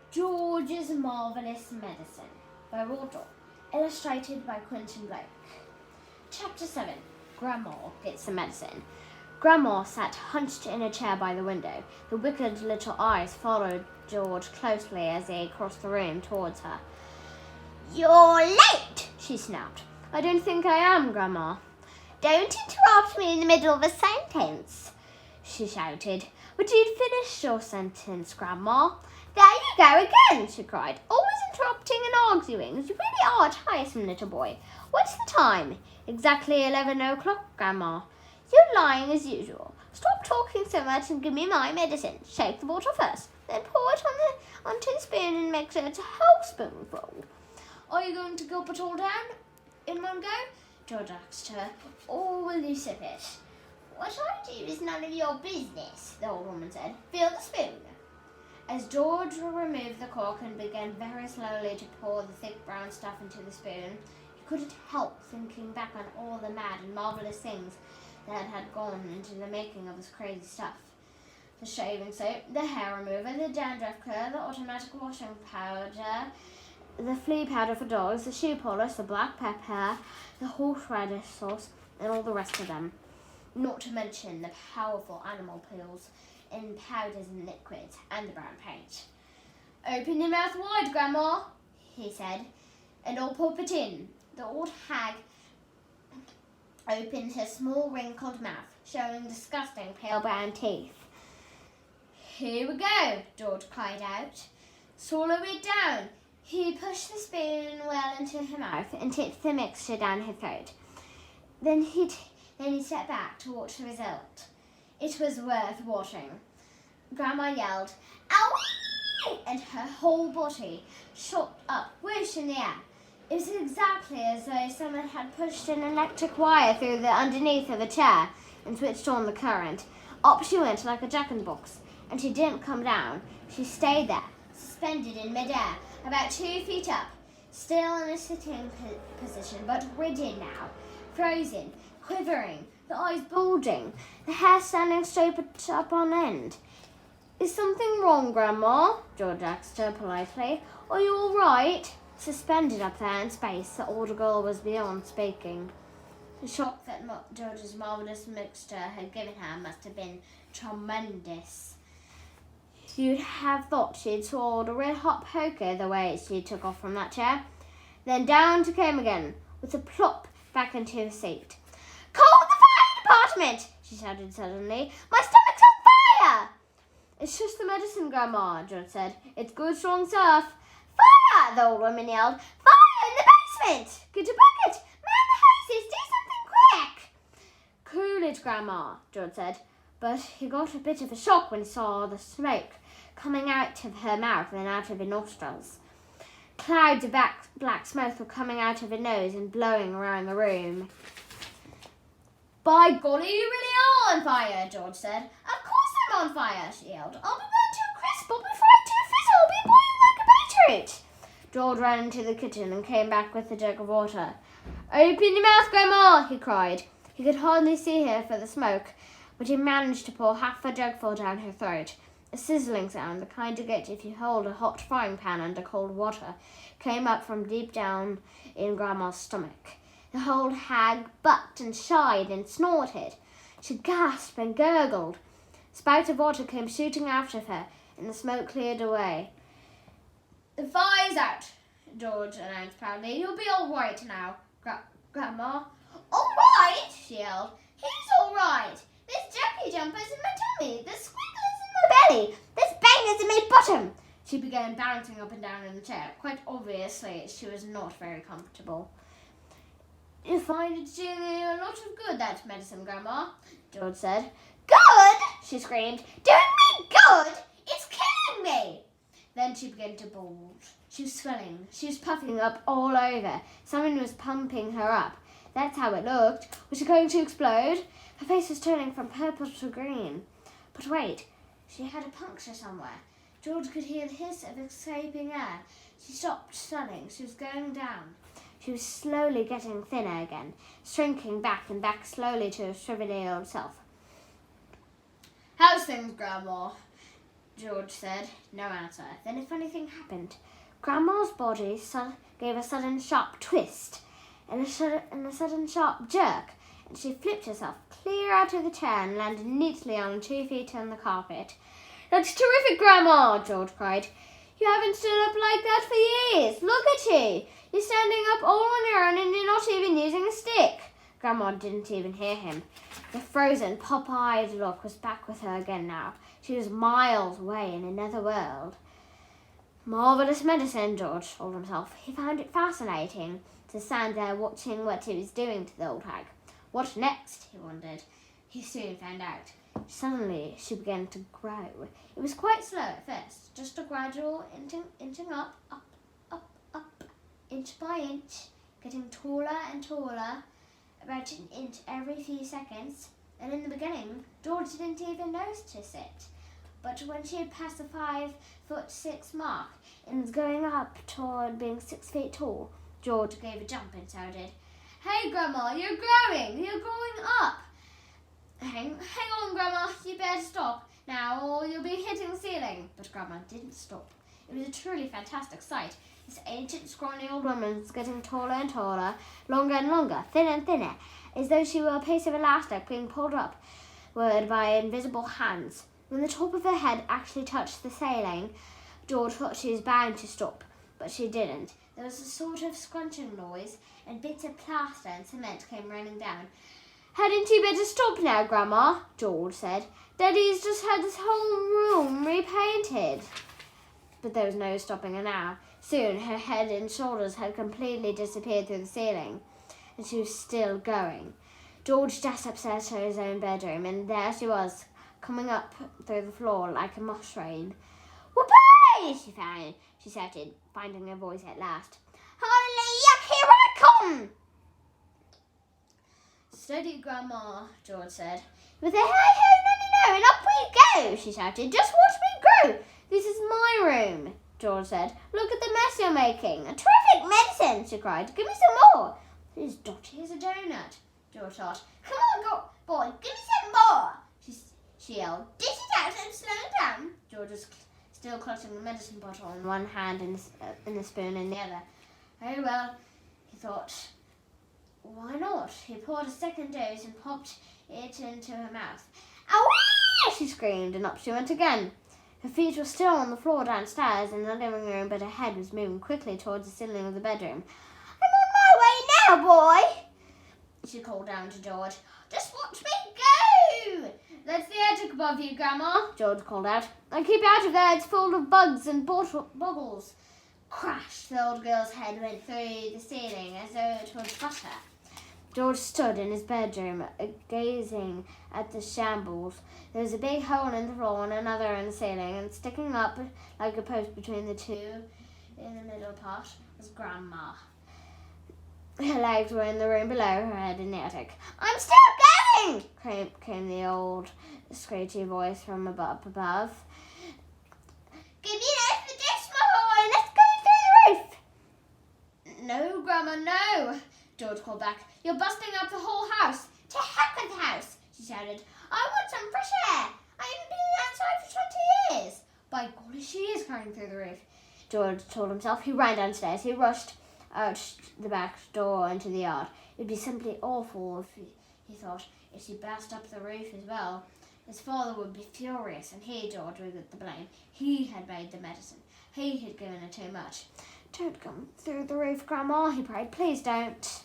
George's Marvellous Medicine by Roald, illustrated by Quentin Blake. Chapter 7. Grandma Gets the Medicine. Grandma sat hunched in a chair by the window. The wicked little eyes followed George closely as they crossed the room towards her. "You're late," she snapped. "I don't think I am, Grandma." "Don't interrupt me in the middle of a sentence," she shouted. "But you'd finished your sentence, Grandma." "There you go again," she cried. "Always interrupting and arguing. You really are a tiresome little boy. What's the time?" "Exactly 11 o'clock, Grandma." "You're lying as usual. Stop talking so much and give me my medicine. Shake the bottle first, then pour it onto the spoon and make sure it's a whole spoonful." "Are you going to gulp it all down in one go?" George asked her. "Or will you sip it?" "What I do is none of your business," the old woman said. "Fill the spoon." As George removed the cork and began very slowly to pour the thick brown stuff into the spoon, he couldn't help thinking back on all the mad and marvellous things that had gone into the making of this crazy stuff. The shaving soap, the hair remover, the dandruff cure, the automatic washing powder, the flea powder for dogs, the shoe polish, the black pepper, the horseradish sauce, and all the rest of them. Not to mention the powerful animal peels in powders and liquids, and the brown paint. "Open your mouth wide, Grandma," he said, "and I'll pop it in." The old hag opened her small wrinkled mouth, showing disgusting pale brown teeth. "Here we go," George cried out. "Swallow it down." He pushed the spoon well into her mouth and tipped the mixture down her throat. Then he stepped back to watch the result. It was worth watching. Grandma yelled, "Owie!" and her whole body shot up, whoosh, in the air. It was exactly as though someone had pushed an electric wire through the underneath of a chair and switched on the current. Up she went like a jack-in-the-box, and she didn't come down. She stayed there, suspended in mid-air, about 2 feet up, still in a sitting position, but rigid now, frozen, quivering, the eyes bulging, the hair standing straight up on end. "Is something wrong, Grandma?" George asked her politely. "Are you all right?" Suspended up there in space, the older girl was beyond speaking. The shock that George's marvellous mixture had given her must have been tremendous. You'd have thought she'd swallowed a red-hot poker the way she took off from that chair. Then down she came again, with a plop back into her seat. "Call the fire department!" she shouted suddenly. "My stomach's on fire!" "It's just the medicine, Grandma," George said. "It's good, strong stuff." "Fire!" the old woman yelled. "Fire in the basement! Get a bucket! Man the hoses! Do something quick!" "Cool it, Grandma," George said. But he got a bit of a shock when he saw the smoke coming out of her mouth and out of her nostrils. Clouds of black smoke were coming out of her nose and blowing around the room. "By golly, you really are on fire," George said. "Of course I'm on fire," she yelled. "I'll be burnt to a crisp. I'll be fried to a fizzle. I'll be boiling like a beetroot." George ran into the kitchen and came back with a jug of water. "Open your mouth, Grandma," he cried. He could hardly see her for the smoke, but he managed to pour half a jugful down her throat. A sizzling sound, the kind you get if you hold a hot frying pan under cold water, came up from deep down in Grandma's stomach. The old hag bucked and shied and snorted. She gasped and gurgled. A spout of water came shooting out of her, and the smoke cleared away. "The fire's out," George announced proudly. "You'll be all right now, Grandma." "All right?" she yelled. "Who's all right? There's jerky jumpers in my tummy. There's squigglers in my belly. There's bangers in my bottom." She began bouncing up and down in the chair. Quite obviously, she was not very comfortable. "You find it's doing you a lot of good, that medicine, Grandma," George said. "Good?" she screamed. "Doing me good? It's killing me." Then she began to bulge. She was swelling. She was puffing up all over. Someone was pumping her up. That's how it looked. Was she going to explode? Her face was turning from purple to green. But wait, she had a puncture somewhere. George could hear the hiss of escaping air. She stopped swelling. She was going down. She was slowly getting thinner again, shrinking back and back slowly to her shrivelly old self. "How's things, Grandma?" George said. No answer. Then a funny thing happened. Grandma's body gave a sudden sharp twist and a sudden sharp jerk, and she flipped herself clear out of the chair and landed neatly on 2 feet on the carpet. "That's terrific, Grandma!" George cried. "You haven't stood up like that for years. Look at you. You're standing up all on your own and you're not even using a stick." Grandma didn't even hear him. The frozen, pop-eyed look was back with her again now. She was miles away in another world. Marvellous medicine, George told himself. He found it fascinating to stand there watching what he was doing to the old hag. What next, he wondered. He soon found out. Suddenly, she began to grow. It was quite slow at first, just a gradual inching up, inch by inch, getting taller and taller, about an inch every few seconds. And in the beginning, George didn't even notice it. But when she had passed the 5'6" mark and was going up toward being 6 feet tall, George gave a jump and shouted, "Hey, Grandma, you're growing! You're growing up!" Hang on, Grandma, you better stop now or you'll be hitting the ceiling." But Grandma didn't stop. It was a truly fantastic sight. This ancient, scrawny old woman was getting taller and taller, longer and longer, thinner and thinner, as though she were a piece of elastic being pulled upward by invisible hands. When the top of her head actually touched the ceiling, George thought she was bound to stop, but she didn't. There was a sort of scrunching noise, and bits of plaster and cement came raining down. "Hadn't you better stop now, Grandma?" George said. "Daddy's just had this whole room repainted." But there was no stopping her now. Soon her head and shoulders had completely disappeared through the ceiling, and she was still going. George dashed upstairs to his own bedroom, and there she was, coming up through the floor like a mushroom. "Whoopee!" she shouted, finding her voice at last. "Holy yuck, here I come!" "Steady, Grandma," George said. "With a hey, no, and up we go," she shouted. "Just watch me grow. This is my room," George said. "Look at the mess you're making. A terrific medicine," she cried. "Give me some more." "She's dotty as a donut," George thought. "Come on, boy, give me some more," she yelled. "Dish it out and slow it down." George was still clutching the medicine bottle in one hand and the spoon in the other. "Oh, well," he thought. "Why not?" He poured a second dose and popped it into her mouth. "Ow!" she screamed, and up she went again. Her feet were still on the floor downstairs in the living room, but her head was moving quickly towards the ceiling of the bedroom. "I'm on my way now, boy," she called down to George. "Just watch me go." "That's the attic above you, Grandma," George called out. "And keep out of there, it's full of bugs and boggles." Crash! The old girl's head went through the ceiling as though it was butter. George stood in his bedroom, gazing at the shambles. There was a big hole in the floor and another in the ceiling, and sticking up like a post between the two, in the middle part, was Grandma. Her legs were in the room below, her head in the attic. "I'm still going!" came the old, screechy voice from above. "Give me this for this, my boy! Let's go through the roof!" "No, Grandma, no!" George called back. "You're busting up the whole house." "To heck with the house!" she shouted. "I want some fresh air. I haven't been outside for 20 years. By golly, she is coming through the roof," George told himself. He ran downstairs. He rushed out the back door into the yard. It would be simply awful if he thought, if she burst up the roof as well. His father would be furious, and he, George, would get the blame. He had made the medicine. He had given her too much. "Don't come through the roof, Grandma," he prayed. "Please don't."